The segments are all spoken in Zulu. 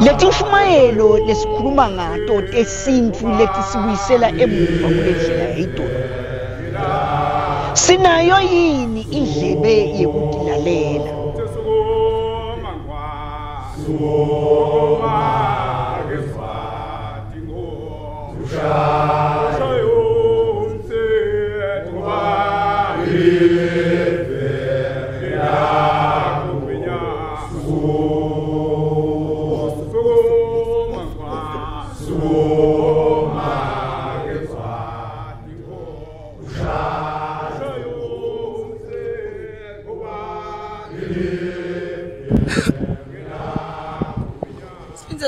Leti mshumayelo lesikhuluma ngato tesintfu letisibuyisela emuva kulendlela yayidolo. Sinayo yini indlebe yekutilalela?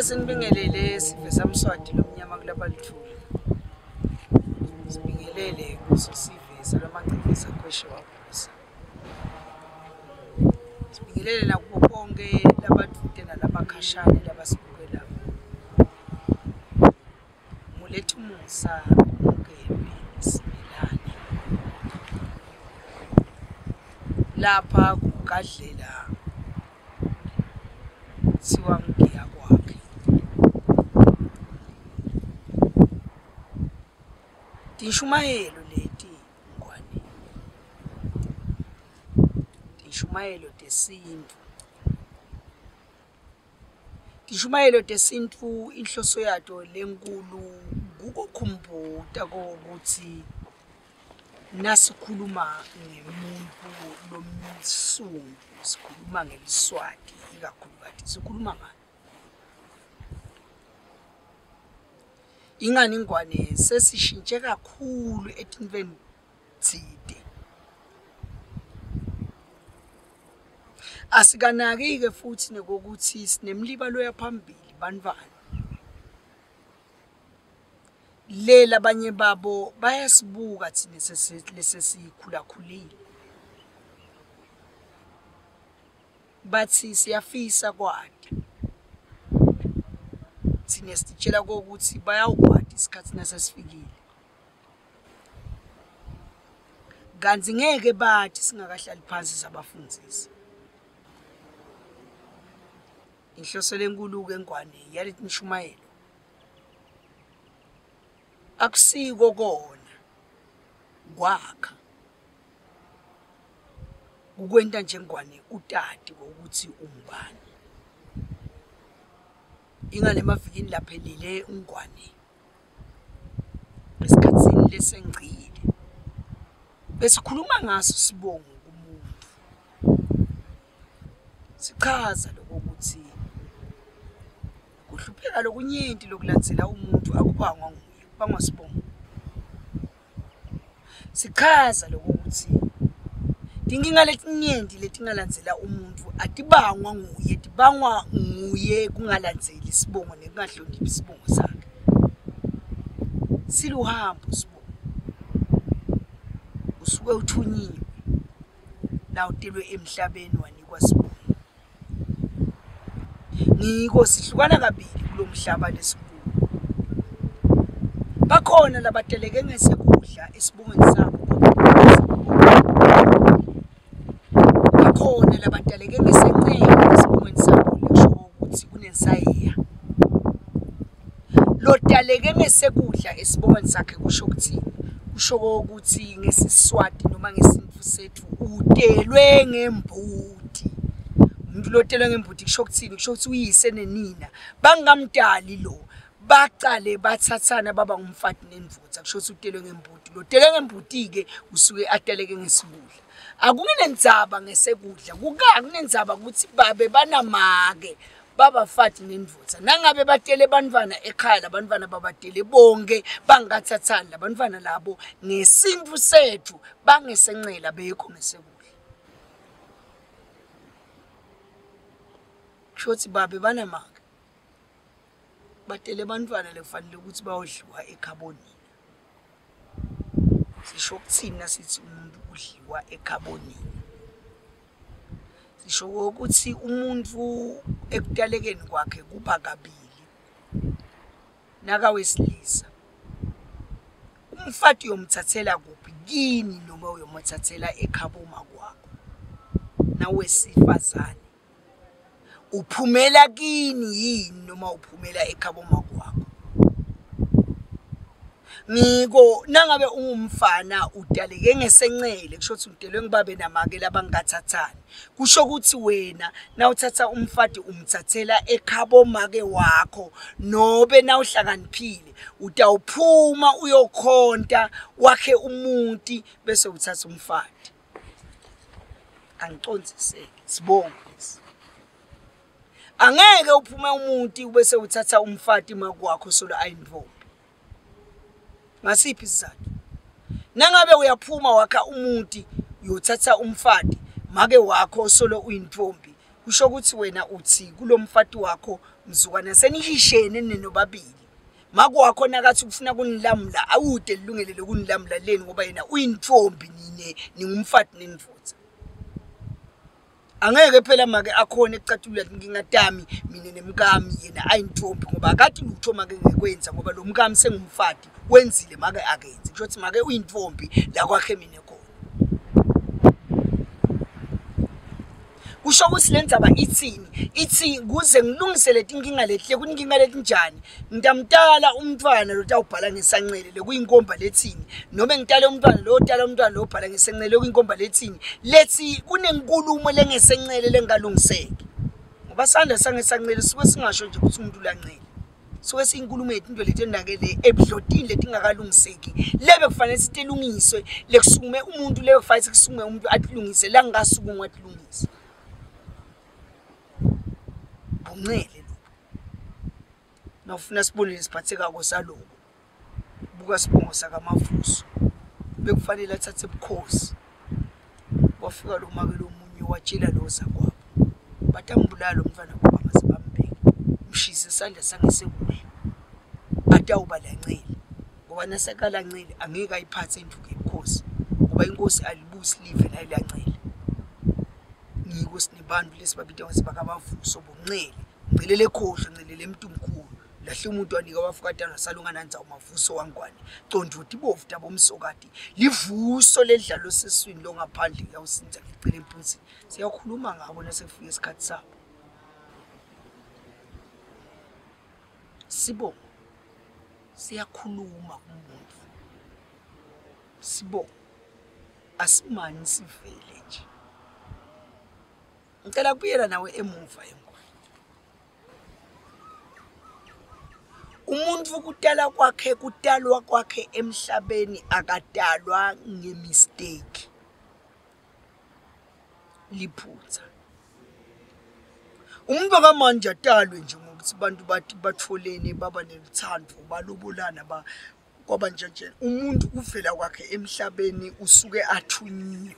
Sinibingelele sive samswati lomnyama kulabalithuli. Sibingelele kuso sive salamangcikisa kweshe wabusa. Sibingelele nakubo bonke labathude nalabakhashane labasibukela. Mulethu musa ngebe simelane. Lapha kugadlela siwamgiya kwakhe. Tishumayelo leti ngwane. Tishumayelo tesintfu. Tishumayelo tesintfu inhloso yato lenkulu kukukhumbuta ukuthi nasikhuluma ngemuntu lomsungu, sikhuluma ngeliswati ikakhulukazi sikhuluma ngani. Ingani ngwane sesishintshe kakhulu etintweni tsite. Asikanaki-ke futhi nekokuthi sinemlibalo yaphambili bantwana. Lela abanye babo bayasibuka thina lesesikhulakhulile. Bathi siyafisa kwati. Thina sitshela ukuthi bayawukwati isikhathi nasesifikile. Kanti ngeke bathi singakahlali phansi sabafundzisi. Inhloso lenkulu ke ngwane yalethi mshumayelo. Akusiko kona kwakha ukwenta njengwane utati ukuthi ungubani. Ingane mavikini laphelile ungwane esikhatsini lesengcile besikhuluma ngaso sibongo kumuntu. Sichaza lokho ukuthi kuhlupheka lokunyenti lokulandzela umuntu akubangwa nguye, kubangwa sibongo. Sichaza lokho ukuthi tinkinga letinyenti letingalandzela umuntu atibangwa nguye, tibangwa nguye kungalandzeli sibongo nekungahloniphi sibongo sakhe. Siluhambo sibongo. Usuke uthunyiwe la utelwe emhlabeni wanikwa sibongo. Ngiko sihlukana kabili kulomhlaba lesikulu. Bakhona labateleke ngesekudla esibongweni sabo. Bakhona labataleke ngesencengo esibongweni sabo lekusho ukuthi kunensayiya. Lotaleke ngesekudla esibongweni sakhe kusho ukuthini? Kusho ukuthi ngesiswati noma ngesintfu sethu utelwe ngembuti. Umuntu lotelwe ngembuti kusho ukuthini? Kusho ukuthi uyise nenina bangamdali lo. Baqale bathathana baba ngumfati nendvodza kusho ukuthi utelwe ngembuti. Lotelwe ngembuti ke usuke ateleke ngesikudla. Akunendzaba ngesekudla kunendzaba ukuthi babe banamake babafati nendvodza. Nangabe batele bantwana ekhaya labantwana babatele bonke bangathathani labantwana labo ngesintfu sethu bangesencela bekho ngesekudla. Kusho ukuthi babe banamake batele bantwana lefanele ukuthi bayodliwa ekhabonini. Sisho ukuthina sithi umuntu udliwa ekhabonini. Sisho ukuthi umuntu ekutalekeni kwakhe kuba kabili. Nakawesilisa. Umfati uyomthathela kuphi kini noma uyomthathela ekhaboma kwakho. Nawesifazane. uphumela kini yini noma uphumela ekhabo makwakho. Ngiko nangabe ungumfana udaleke ngesencele kusho ukuthi udelwe ngibabe namake labangathathani. Kusho ukuthi wena na uthatha umfati umthathela ekhabo make wakho nobe na uhlakaniphile utawuphuma uyokhonta wakhe umuntu bese uthatha umfati. Angicondziseke sibonge. Angeke uphume umuntu bese uthatha umfati makwakho solo ayintombi. Ngasiphi isizathu? Nangabe uyaphuma wakha umuntu uyothatha umfati make wakho solo uyintombi kusho ukuthi wena uthi kulomfati wakho mzukwana senihishene nenobabili. Makwakho nakathi ufuna kunilamula awude lilungele lokunilamula leni ngoba yena uyintombi nine ningumfati nenivutha. Angeke phela make akhona ecathulela ngingatami mina nemkami yena ayintombi ngoba akathi lutho make ngekwenza ngoba lo mkami sengumfati wenzile make akenze kusho ukuthi make uyintombi la kwakhe mina khona. Kusho ukuthi lenzaba ithini ithi kuze ngilungise letinkinga lehle kuninkinga letinjani ngidamtala umntwana lo tawubhala ngesancele lekuyinkomba lethini noma ngitale umntwana lo tala umntwana lo bhala ngesancele lekuyinkomba lethini lethi kunenkulumo lengesancele lengalungiseki ngoba sanda sangesancele suke singasho nje ukuthi umuntu ulancele suke sinkulumo yetinto letendakele ebhlotini letingakalungiseki lebe kufanele sitelungiswe lekusukume umuntu lebe kufanele sikusukume umuntu atilungise la ngasuku atilungise. Ungcele lo nawufuna sibonile siphatheka kosaloko buka sibongo sakamavuso bekufanele athathe ubukhosi wafika lo make lo munye watshela lo zakwabo batambulala umfana ngoba masibambeke mshise isandla sangesekule atawuba lancele ngoba nasekala ncele angeke ayiphathe induku ebukhosi ngoba inkosi alibusi live nayo lancele. Ngiko sinibantu lesibabita ngesibakamavuso bonqele ngcelele khohle ngcelele emntumkhulu lahle umuntu wanika wafukatana salungananza umavuso wangwane conda uthi bovuta bomsokati livuso ledlalo seswini lo ngaphandle yawusinza licele empunzini siyakhuluma ngabo nasefika isikhathi sabo. Sibo siyakhuluma kumuntu sibo asimani sivele nje. Ngicela kubuyela nawe emuva engwane. Umuntu kutalwa kwakhe emhlabeni akadalwa ngemistake. Liphutha. Umuntu kamanje atalwe nje ngokuthi abantu bathi batfolene baba nelithando balobolana kwaba nje. Umuntu uvela kwakhe emhlabeni usuke athunyiwe.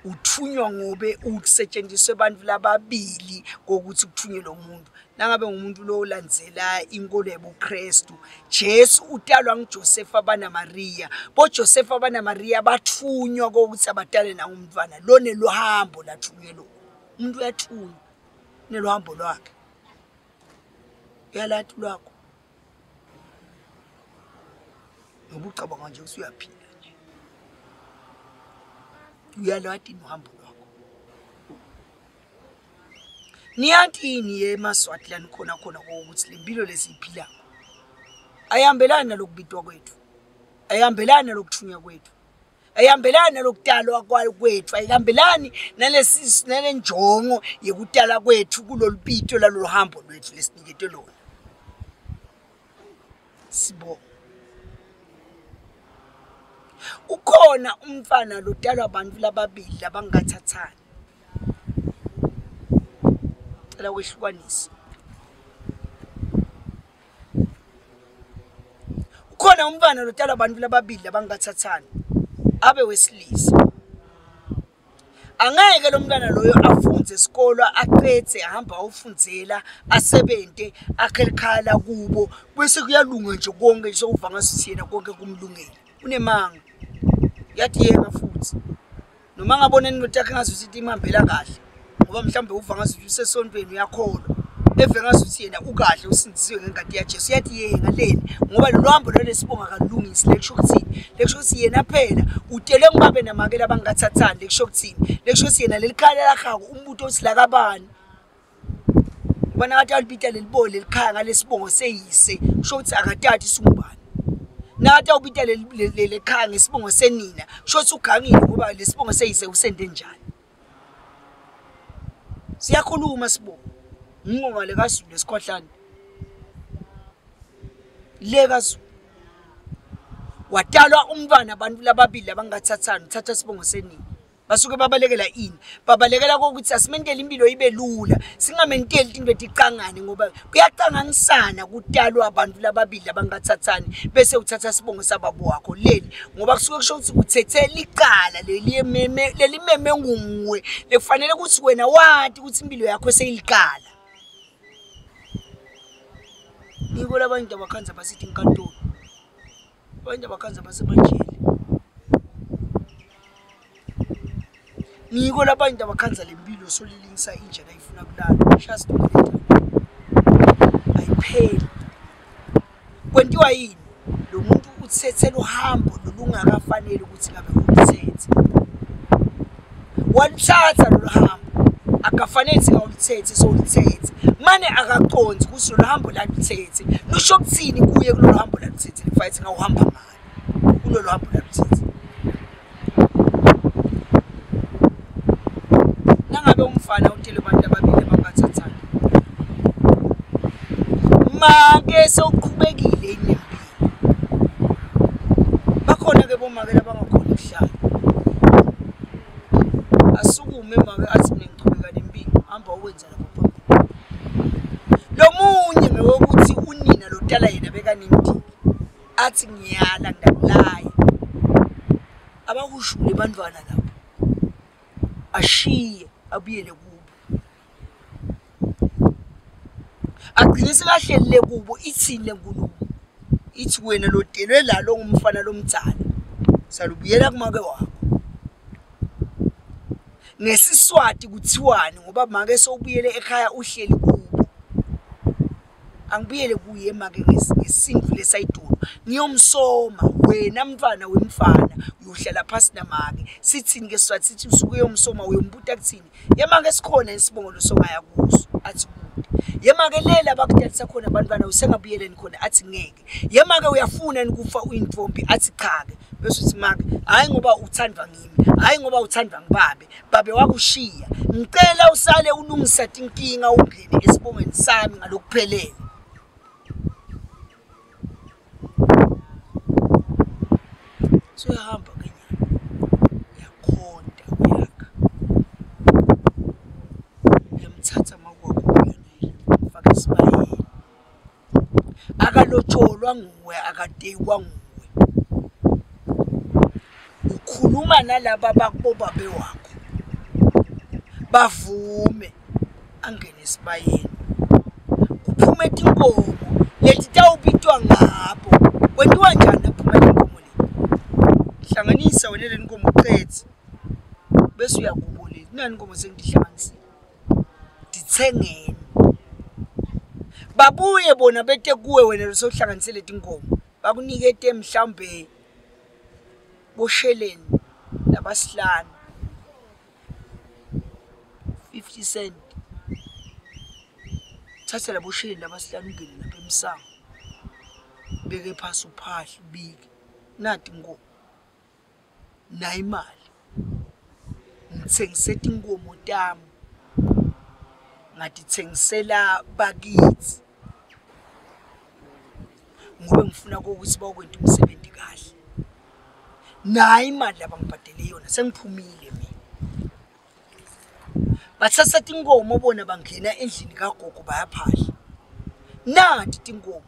Uthunywa ngobe ukusetshenziswa abantu lababili kokuthi kuthunywe lo muntu nangabe umuntu lo ulandzela inkolo yebuKristu. Jesu utalwa nguJoseph abana Maria bo Joseph abana Maria bathunywa kokuthi abatale na umntwana lo nelohambo lathunywe lo umuntu uyathunywa nelohambo lwakhe yalathi lwakho ngobucabanga nje usuyaphila uyalwathi nohambo lwakho. Niyathini yeMaswatland khona ukuthi lempilo lesiphila ayihambelani nalokubitwa kwethu ayihambelani nalokuthunywa kwethu ayihambelani nalokutalwa kwethu ayihambelani nalesisi nalenjongo yekutala kwethu kulolupito laloluhambo lwethu lesinikete lona. Sibo ukhona umfana lotalwa abantu lababili labangathathani cela wehlukanisa. Ukhona umfana lotalwa abantu lababili labangathathani abe wesilisa. Angeke lo mntwana loyo afunze esikolo aqethe ahamba ufundzela asebente akhelikhala kubo bese kuyalunga nje konke nje sokuvanga sithena konke kumlungela unemanga yathi yena futhi noma ngabona indoda yakhe ngazuthi imambela kahle ngoba mhlambe uvanga ukuthi usesontweni uyakholwa eve ngazuthi yena ukahle usindisiwe ngengadi yaJesu yathi yena leni ngoba lo hambo lolesibonga kalungisi lekusho ukuthini lekusho ukuthi yena phela utele ngibabe namakela abangathathani lekusho ukuthini lekusho ukuthi yena lelikhala lakhako umuntu osilakabani ngoba nakathi alibita lelibole likhaya ngalesibongo seyise kusho ukuthi akatati sungubani nakathi awubita lekhaya ngesibongo senina kusho ukuthi ugangile ngoba lesibongo seyise usende njani siyakhuluma sibongo ngingoma lekaZulu lesikhohlane lekaZulu wadalwa umntwana abantu lababili abangathathani uthatha sibongo senini basuke babalekela ini babalekela ukuthi asimentele impilo ibe lula singamenteli into eticangane ngoba kuyacanganisana kudalwa abantu lababili abangathathani bese uthatha sibongo sababo wakho leli ngoba kusuke kusho ukuthi uthethela icala leli meme ngumwe lekufanele ukuthi wena wathi ukuthi impilo yakho seyilikala niko labantu abakhanza basithi inkantolo abantu abakhanza basebanjeli niko labantu abakhanza lempilo solilingisa inja ayifuna kulala just ayipheli kwentiwa yini lo muntu uthethela uhambo lolungakafanele ukuthi ngabe ulithethe waluthatha lo hambo akafanele singawulithethe solithethe mane akaqonzi ukuthi lo hambo la lithethe lusho kuthini kuye kulo hambo la lithethe lifayithi ngawuhamba ngalo kulo hambo la lithethe nangabe umfana utele abantu ababili abangathathani make soqhubekile inempilo bakhona ke bomake labangakhona ukuhlala asukume make athi mina ngiqhubeka nempilo hamba ukwenza lapho lo munye ngokuthi unina lodala yena bekanendiki athi ngiyala ngidabulaye abakushule bantwana lapho ashiye abuyele kubo agcinise kahlelele kubo ithini lenkulumo ithi wena lodelwe la lo ngumfana lomdzala salubuyela kumake wakho ngesiswati kuthiwani ngoba make sowubuyele ekhaya uhleli kubo angibuyele kuye make ngesinfu lesayidolo ngiyomsoma wena mntwana wemfana uyohlala phansi namake sithini ke swathi sithi usuke yomsoma uyombuta kuthini yemake sikhona isibongo losongaya kuso athi yemake lela abakudalisa khona abantwana usengabuyeleni khona athi ngeke yemake uyafuna nikufa uyintombi athi cha ke bese uthi make hayi ngoba uthandwa ngimi hayi ngoba uthandwa ngibabe babe wakushiya ngicela usale ulungisa inkinga ungene esibongweni sami ngalokuphelele suyahamba kenyana yakhonda uyakha yamthatha makwakho faka isibayeni akalotsholwa nguwe akatekwa nguwe ukhuluma nalaba bakubobabe wakho bavume angene esibayeni kuphume inkomo leti tawubitwa ngabo wenziwa njani aphuma inkomo le hlanganisa wena le nkomo uqethe bese uyagubolela nani inkomo sengihlanganisile dithengeni babuye bona bete kuwe wena losohlanganisele inkomo bakunikete mhlambe bosheleni labasihlanu 50 cent thatha labo sheleni labasihlanu ungene lapha emsango beke phasi uphahla ubike nathi inkomo na imali ngithengisela inkomo tami ngathi thengisela bakithi ngoba ngifuna ukuthi bakwenta umsebenzi kahle nayi imali abangibhadele yona sengiphumile mina bathatha inkomo bona bangena endlini kagogo bayaphahla nathi inkomo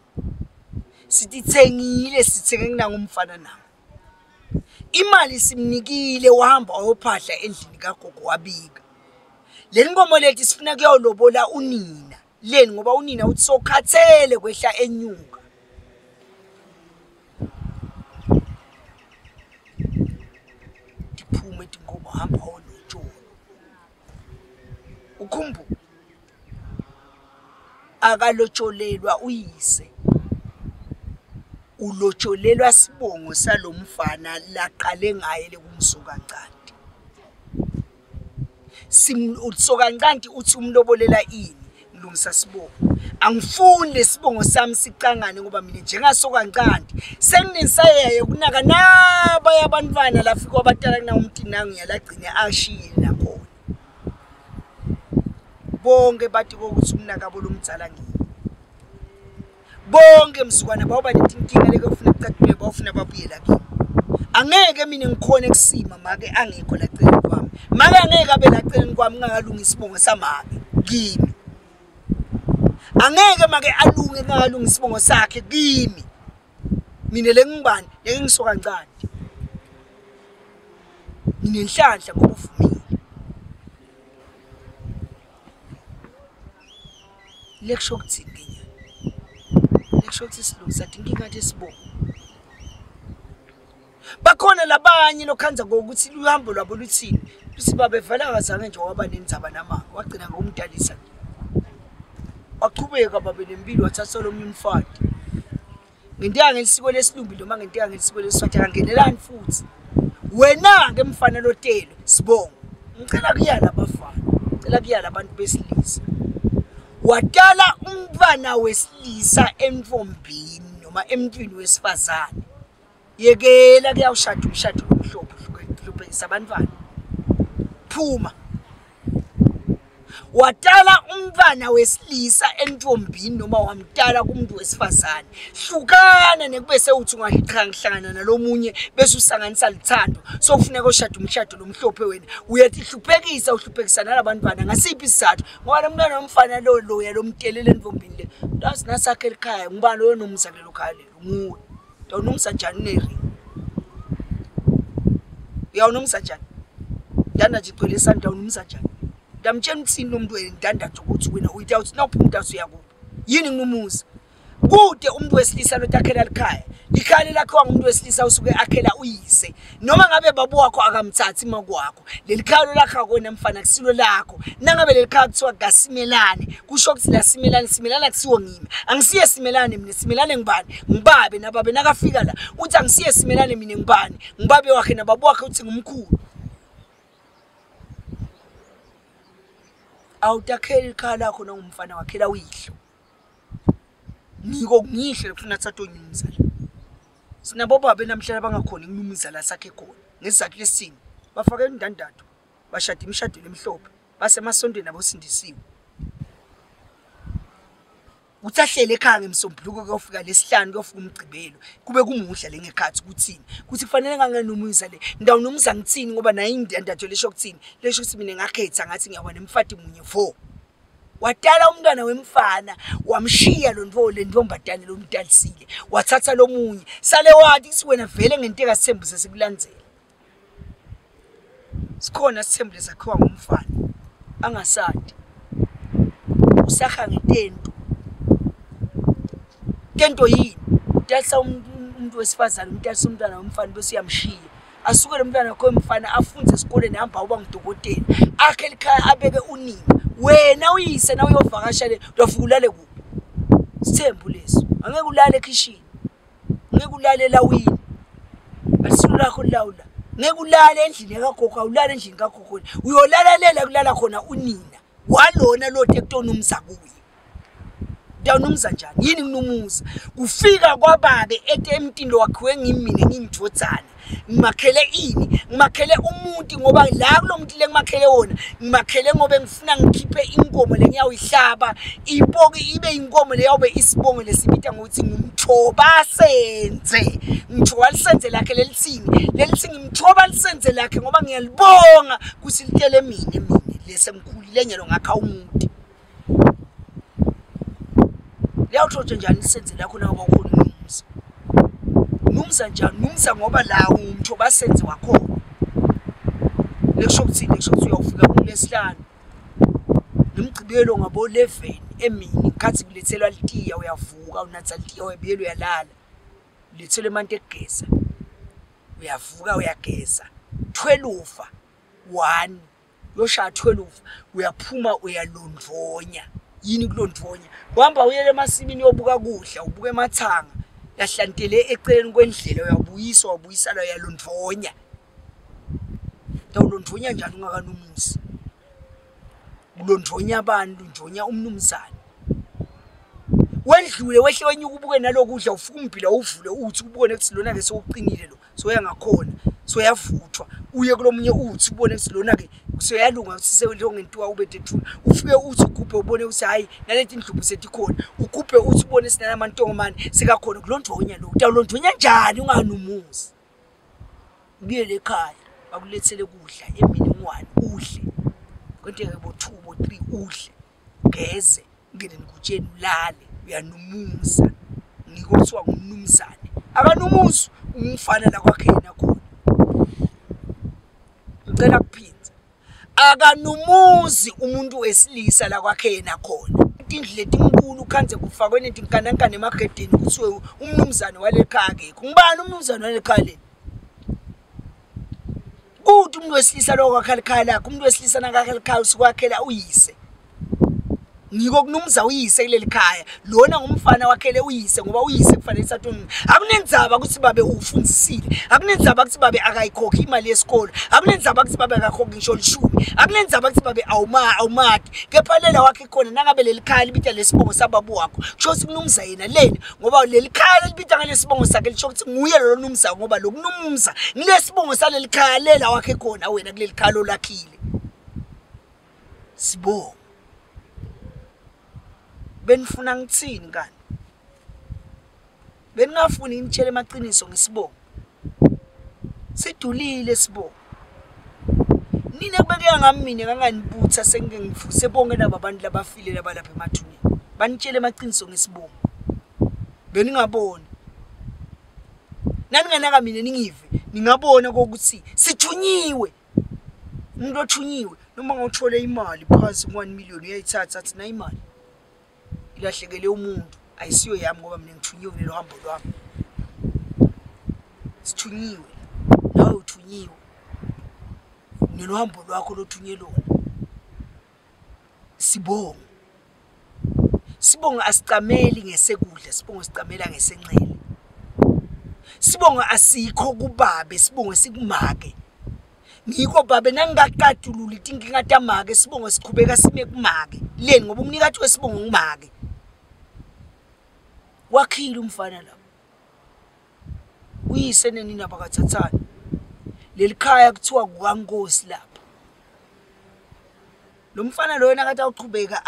sitithengile sithenge ngumfana nawo imali simnikile wahamba wayophahla endlini kagogo wabika le nkomo lethi sifuna kuyolobola unina leni ngoba unina uthi sokhathele kwehla enyuka diphume inkomo hamba olotsholo ukhumbu akalotsholelwa uyise ulotsholelwa sibongo salomfana laqale ngaye lekumsuka ncanti simsoka ncanti uthi umlobolela ini ukulungisa sibongo angifuni lesibongo sami sicangane ngoba mina njengasokancane senginesayeye kunaka naba yabantwana lafika abatala kuna umtinangu yalagcine ashiyile nakhona bonke bathi ukuthi umnaka bolomdzala ngini bonke msukwana bawuba netinkinga leke ufuna kucathuke bawufuna babuyela kimi angeke mina ngikhona kusima make angekho la celeni kwami make angeke abe la celeni kwami ngingakalungi isibongo samake kimi angeke make alunge ngingakalungi isibongo sakhe kimi mina lengibani leke ngisoka kancane nginenhlanhla ngoba uvumile lekusho kuthini nginya lekusho ukuthi silungisa inkinga lesibongo bakhona labanye lokhanza ngokuthi luhambo lwabo luthini luthi babevala kazange nje waba nendzaba namanga wagcina ngomdalisa waqhubeka babe nempilo wathatha lo umfati ngendiya ngelisiko lesilumbi noma ngendiya ngelisiko lesiswati angenelani futhi wena ngemfana lotelo sibongo ngicela kuyala abafana ngicela kuyala abantu besilisa watala umfana wesilisa emfombini noma emntwini wesifazane yekela kuyawushada umshado omhlophe hluphisa abantwana phuma watala umfana wesilisa entfombini noma wamtala kumuntu wesifazane hlukana nekube sewuthi ungahlangana nalomunye bese usanganisa lithando sokufuneka ushada umshado lomhlophe wena uyathi uhluphekisa nalabantwana ngasiphi isizathu ngoba nomntwana womfana lo yalomtelele entfombini le lasi nasakhe ekhaya ngibani lo nomzakhe lo khaya lelo nguwe Ndawunomsa njani neri uyawunomsa njani ndanda jicwele sani ndawunomsa njani ndamtshela uthini lo muntu wena ndanda ukuthi wena uyithi awuthi nawuphuma umntaso yakho yini nginumusa kude umuntu wesilisa lotakhela likhaya likhaya lakho ngumuntu wesilisa usuke akhela uyise noma ngabe babo wakho akamthathi makwakho lelikhaya lakho kona mfana kusilo lakho nangabe lelikhaya kuthiwa kasimelane kusho ukuthi la simelana kusiwo ngimi angisiye simelane mina simelane ngibani ngibabe nababe nakafika la uthi angisiye simelane mina ngibani ngibabe wakhe nababo wakhe uthi ngumkhulu awutakhela ikhaya lakho nongumfana wakhela uyihlo niko ngihle lokufuna thatha onyumza sinabo babe namhlanje bangakhona nginumza la sakhe khona ngesizathu lesini bafake indandatho bashada imishado lemhlophe basemasondweni abosindisiwe uthahlele ekhaya ngemsombuluko kuyofika lesihlanu kuyofika umgcibelo kube kumuhla lengekhathi kuthini kuthi kufanele ngangenumuza le ndawunomza ngithini ngoba nayi indandatho lesho kuthini lesho ukuthi mina ngakhetha ngathi ngiyaba nemfati munye 4 watala umntwana wemfana wamshiya lo ntombadane lo mdalisile wathatha lo munye sale wathi kuthi wena vele ngenteka sithembu sesikulandzela sikhona sithembu lesakhiwa ngumfana angasadi usakha ngetento tento yini udalisa umuntu wesifazane umdalisa umntwana wemfana bese yamshiya asuke lo mntwana wakho wemfana afunze esikoleni hamba uba ngudokotela akhe likhaya abeke unini wena uyise na uyovakasha le uyafuka ulale kuphi sithembu leso angeke ulale ekitchen ngeke ulale lawini asilo lakho lawula ngeke ulale endlini kagogo awulale endlini kagogo uyolala kulala khona unina walona lo tektonumza kuye ndawunomza njani yini nginumuza kufika kwababe emntini lo wakhiwe ngimina ngingithothana ngimakhele ini ngimakhele umuntu ngoba la kulomuntu lengimakhele wona ngimakhele ngoba ngifuna ngikhiphe inkomo lengiyawihlaba ipoki ibe inkomo leyobe isibongo lesibita ngokuthi ngimthoba senze ngithoba lisenze lakhe lelithini ngimthoba lisenze lakhe ngoba ngiyalibonga kusilitele mina lesemkhulile nyalo ngakha umuntu liyawuthotshe njani lisenze lakho nawo bakhona umnumza numza njani numza ngoba la umuntu basenze wakhona lekusho ukuthi uyawufika kulesihlanu nomgcibelo ngabo 11 emini khathi kulethelwa litiya uyavuka unatha litiya uyabiyela uyalala ulethelwe emanti egeza uyavuka uyageza 12 1 yoshaya 12 uyaphuma uyalondvonya yini kulondvonya uhamba uyele emasimini yobuka kudla ubuka emathanga yahlantele eceleni kwendlela uyabuyisa la yalondvonya ndawulondvonya njani ungakanumusi ulondvonya abantu ndvonya umnumzana wendlule wehle wenyuka ubuke nalokudla ufuka umbila uvule uthi ubone ukuthi lona ke sowuqinile lo soya ngakhona soyavuthwa uye kulomunye uthi ubone ukuthi lona ke soyalunga sisewelo ngentiwa ubethe thula ufike uthi ugubhe ubone ukuthi hayi nalethi indlubu sethi khona ugubhe uthi ubone sinana mantongomane sikakhona kulondvonya lo utawulondvonya njani unganumuzi buyele ekhaya bakulethele kudla eminingwane udle konke ke bo 2 bo 3 udle geze ngene nikutsheni ulale uyanumuza ngikuthiwa ngumnumzane akanumuzi umfana la kwakhe yena khona ngicela kuphinza akanumuzi umuntu wesilisa la kwakhe yena khona indlu letinkulu khanze kufakwe netinkanakane emagedeni kuthiwe umnumzane walekhaya ke ngubani umnumzane walekhaya le kuthi umuntu wesilisa lo kwakhe ekhaya lakhe umuntu wesilisa nakakhe ekhaya usukwakhela uyise ngiko kunumza uyise kuleli khaya lona ngumfana wakhele uyise ngoba uyise kufanele sathuni akunenzaba ukuthi babe ufundisile akunenzaba ukuthi babe akayikhokhi imali yesikole akunenzaba ukuthi babe akakhokhi ngisho lishumi akunenzaba ukuthi babe awumati kephalela wakhe khona nangabe leli khaya libita lesibongo sababu wakho kusho ukuthi kunumza yena leni ngoba leli khaya libita ngalesibongo sakhe lisho ukuthi nguye lo numza ngoba lo kunumza ngilesibongo saleli khaya lela wakhe khona wena kuleli khaya lo lakhile sibongo benifuna ngitsini kani beningafuni ngitshele emaqiniso ngesibongo sidulile sibongo nina kubeke ngami mina kanganibutha sengengivuse bonke laba abantu labafile labalapha emathuneni banitshele emaqiniso ngesibongo beningabona nani nganaka mina ningive ningabona ukuthi sithunyiwe umuntu othunyiwe noma ngawuthole imali phansi 1 million uyayithatha athi na imali ilahlekele umuntu ayisiyo yami ngoba mina ngithunyiwe kulelo hambo lwami sithunyiwe nawe uthunyiwe nelo hambo lwakho lothunyelona sibonga asicameli ngesekudla sibonga sicamela ngesenxele sibonga asikho kubabe sibonga sikumake ngiko babe nangakadulula itinkinga tamake sibonga siqhubeka sime kumake leni ngoba umnikathi wesibonga ngumake wakhile umfana lapho uyise nenina bakathathana leli khaya kuthiwa kukaNkosi lapha lo mfana lo yena kathi awuqhubeka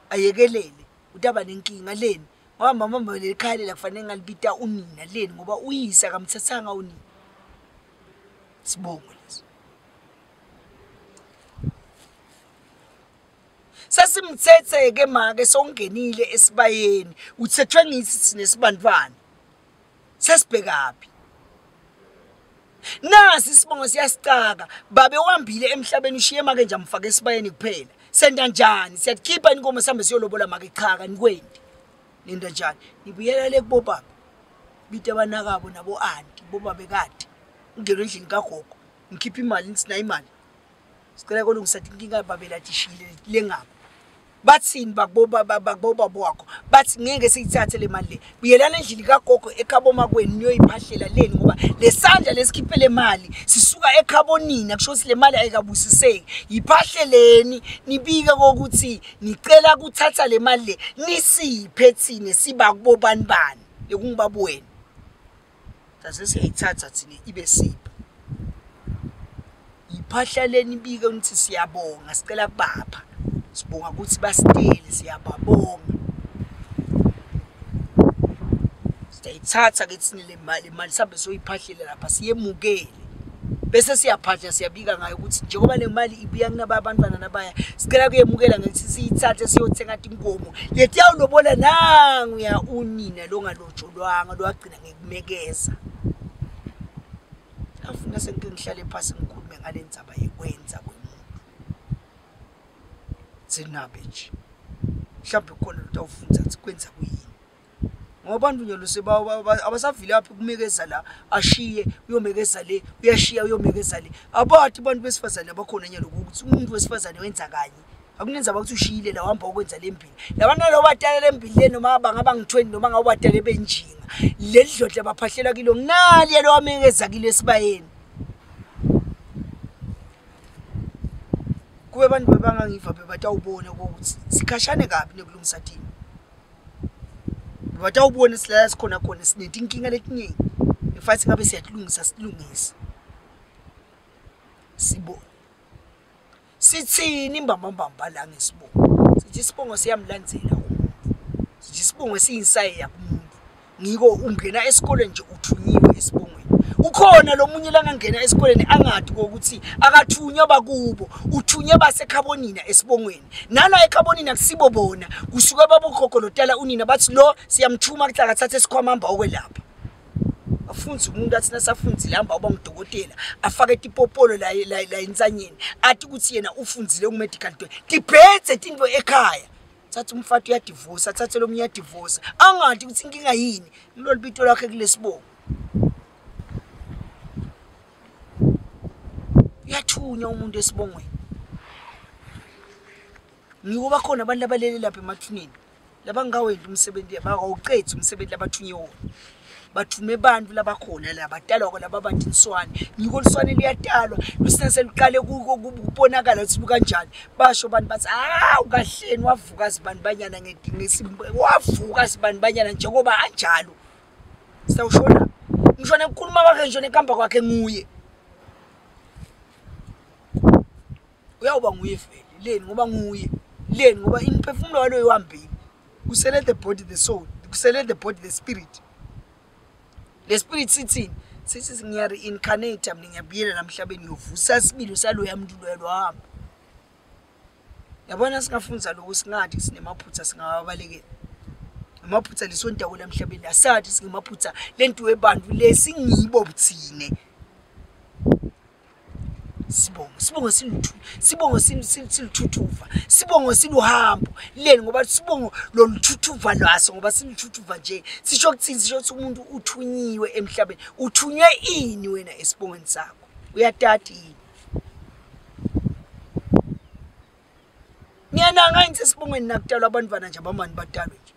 ayekelele utaba nenkinga leni ngoba mama leli khaya lela kufanele ngalibita unina leni ngoba uyise akamthathanga unina sibongo leso sasimthethe ke make songenile esibayeni uthethwe ngithi sinesibandvana sesibhekapi nasi sibongo siyasicaka babe wambile emhlabeni ushiye make nje amfake esibayeni kuphela senda njani siyakhipha inkomo sihambe siyolobola make ichaka nikwendi nenda njani nibuyela le kubobaba bita banakabo nabo anti bobaba bekade ngelo endlini kagogo ngikhipha imali ngisina imali sicela kolungisathi inkinga babela tishile lengabo bathini bakuboba wakho bathi ngeke siyithathe le mali le buyelana endlini kagogo ekhaboma kweni niyoyiphahlela leni ngoba lesandla lesikhiphe le mali sisuka ekhabonini akusho ukuthi le mali ayikabusiseki yiphahleleni nibika ukuthi nicela ukuthatha le mali le nisiphe thine siba kubobani bani lekungibaba wena sase siyayithatha thine ibe sipha yiphahlaleni bika ukuthi siyabonga sicela kubapha sibonga ukuthi basitele siyababonga siyayithatha ke thina le mali sabe soyiphahlela lapha siyemukele bese siyaphahla siyabika ngayo ukuthi njengoba le mali ibuya kunaba abantwana nabaya sicela kuyemukela ngithi siyithathe siyothenga inkomo lethi yawulobola nangu ya unina longalojolwanga lwagcina ngekumekeza afuna senke ngihlale phansi ngikhulume ngale ndzaba yekwenza zinabe nje mhlawumbe khona utawufunza ukuthi kwenza kuyini ngoba abantu nje loseba abasavile lapha kumekeza la ashiye uyomekeza le uyashiya uyomekeza le abathi abantu besifazane abakhona nyalo ukuthi umuntu wesifazane wenza kanye akunenza ukuthi ushiyile la uhamba ukwenza lempilo labantu lo batala lempilo noma bangaba ngi20 noma ngabe batale benjinga leli dlodla baphahlela kilo nginali yalo wamekeza kile esibayeni kube abantu bebangangiva bebatawubona ukuthi sikhashane kabi nekulungisa thina Ngoba awubona silala sikhona khona sinenkinga letiningi. Ifathi ngabe siyalungisa silungise. Sibo. Sithini imbambamba la ngesibongo. Sithi isibongo siyamlandzela umuntu. Sithi isibongo siyinsaye yakumuntu. Ngiko ungena esikoleni nje uthunyiwe esibongweni. Ukhona lo munye la ngangena esikoleni angathi ukuthi akathunywa bakubo, uthunywa basekhabonina esibongweni. Nala ekhabonina kusibo bona, kusuka babokhokolotela unina bathi lo siyamthuma kuthi akathathe isikhwamamba okwelapha. Afunzi umuntu athi nasafunzile hamba uba ngudokotela afake tipopolo la insanyeni athi ukuthi yena ufunzile ku-medical doctor dibhethe tinto ekhaya thatha umfati uyadivorce athathe lo munye uyadivorce angathi ukuthi inkinga yini lolibito lakhe kulesibongo uyathunya umuntu esibongweni ngikuba khona abantu abalele lapha emathuneni labangawenza umsebenzi abawuqedza umsebenzi labathunyiwe bathume abantu labakhona la badalwa laba bantinswane ngiko liswane liyatalwa lusinase liqale kubonakala ukuthi kanjani basho abantu bathi ukahleni wavuka sibanibanyana ngesimbo wavuka sibanibanyana njengoba anjalo sawushona ngishona ukukhuluma kwakhe nje nekamba kwakhe nguye uyawuba nguye vele leni ngoba nguye leni ngoba imphefumulo walo ihambile kusele the body the soul kusele the body the spirit. Le spirit sithini sithi ngiya reincarnate mina ngiyabuyela namhlabeni ngiyovusa sibili salo yamntu lo hamba yabona singafunza lokho singathi sinemaphutha singawabalekela amaphutha lisondawo lamhlabeni asathi singemaphutha lento webantu lesingibo buthine sibongo silithuthuva sibongo siluhambo leni ngoba sibongo loluthuthuva lwaso ngoba silithuthuva nje sisho ukuthini sisho ukuthi umuntu uthunyiwe emhlabeni uthunywe ini wena esibongweni sakho uyatata yini mina ngayenze esibongweni nakutalwa abantwana nje abamani batalwe nje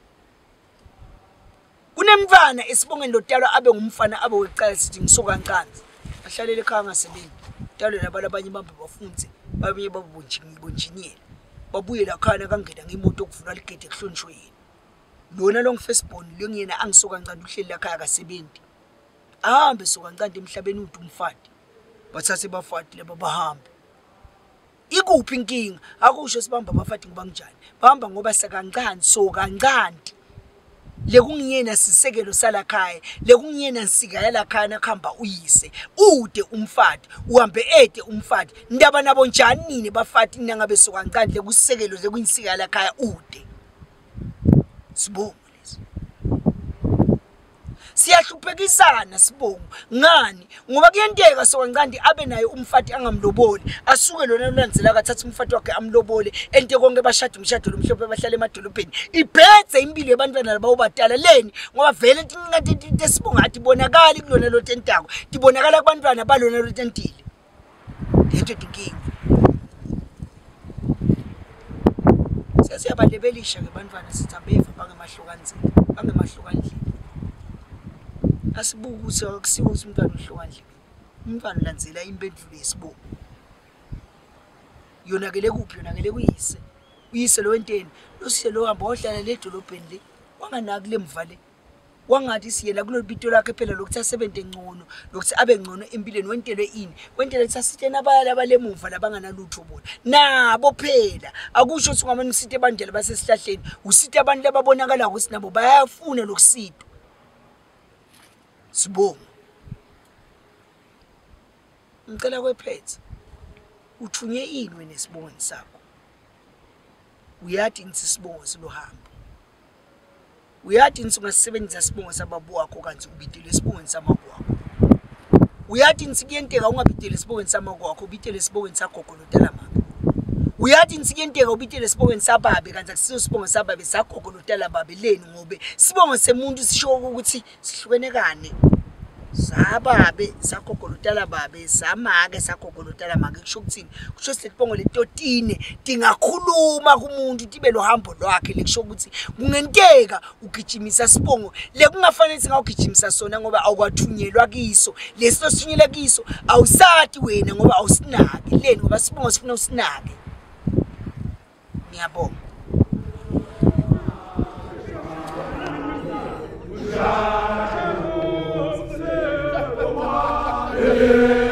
kunemntwana esibongweni lotalwa abe ngumfana abe weqala sithi ngisoka nkanzi ahlalele ekhaya ngasebenzi talwe labala abanye bamba bafunze babanye babonjiniyela babuye la khana kangena ngemoto okuvula ligede kuhlonishwe yini lona lo ngifirstborn lo ngiyena angisoka ncane uhleli la khaya kasebenzi ahambe soka ncane emhlabeni uthi umfati bathathe bafati laba bahambe ikuphi inkinga akusho sibamba abafati ngoba njani bahamba ngoba sekancane soka ncane lekungiyena sisekelo salakhaya lekungiyena nsika yalakhaya nakhamba uyise ude umfati uhambe ede umfati ndaba nabo njani nini bafati nangabe sokancane lekusekelo lekuyinsika yalakhaya ude sibongo lesi siyahluphekisana sibongo ngani ngoba kuyenteka sokancane abe naye umfati angamloboli asuke lona ulandzela akathatha umfati wakhe amlobole ente konke bashada umshado lomhlophe bahlala emadolobheni ibhethe impilo yabantwana lababatala leni ngoba vele tingathi sibonga athi bonakala kulona lo tentako tibonakala kubantwana balona lo tentile lento dinkinga siyabalebelisha ke bantwana sithi abeva bangemahlukanzini asibuku ukusiwo umntwana ohlukanile umntwana ulandzela impendulo yesibongo yonakele kuphi yonakele uyise lo wenteni losise lo hamba ohlala ledolobheni le wanganaki lemvale wangathi siyena kulobito lakhe phela lokuthi asebenze ngcono lokuthi abe ngcono empilweni wentelwe ini wentele sasithena abalemuva labanganalutho bona nabo phela akusho ukuthi ungamani usithe bandlela basesihlahleni usithe abantu lababonakala ukuthi nabo bayafuna lokusitho sibongo ngicela kwephethe uthunye ini wena esibongweni sakho uyathi ngithi sibongo silohamba uyathi ngithi ungasebenzisa sibongo sababu wakho kanti ubitele esibongweni samako wakho uyathi ngithi kuyenteka ungabitele esibongweni samako wakho ubitele esibongweni sagogo lotalamaka uyathi ngithi kuyenteka ubitele esibongweni sababe kanti akusiso sibongo sababe sagogo lotalababe leni ngobe sibongo semuntu sisho ukuthi sihlukenekane sababe sakogolotala babe samake sakogolotala make kusho ukuthini kusho sibongo letotine tingakhuluma kumuntu tibe lo hambo lwakhe lekusho ukuthi kungenteka ugijimisa sibongo lekungafanele singawugijimisa sona ngoba awukathunyelwa kiso leso sithunyelwa kiso awusati wena ngoba awusinaki leni ngoba sibongo sifuna usinake ngiyabonga Olha,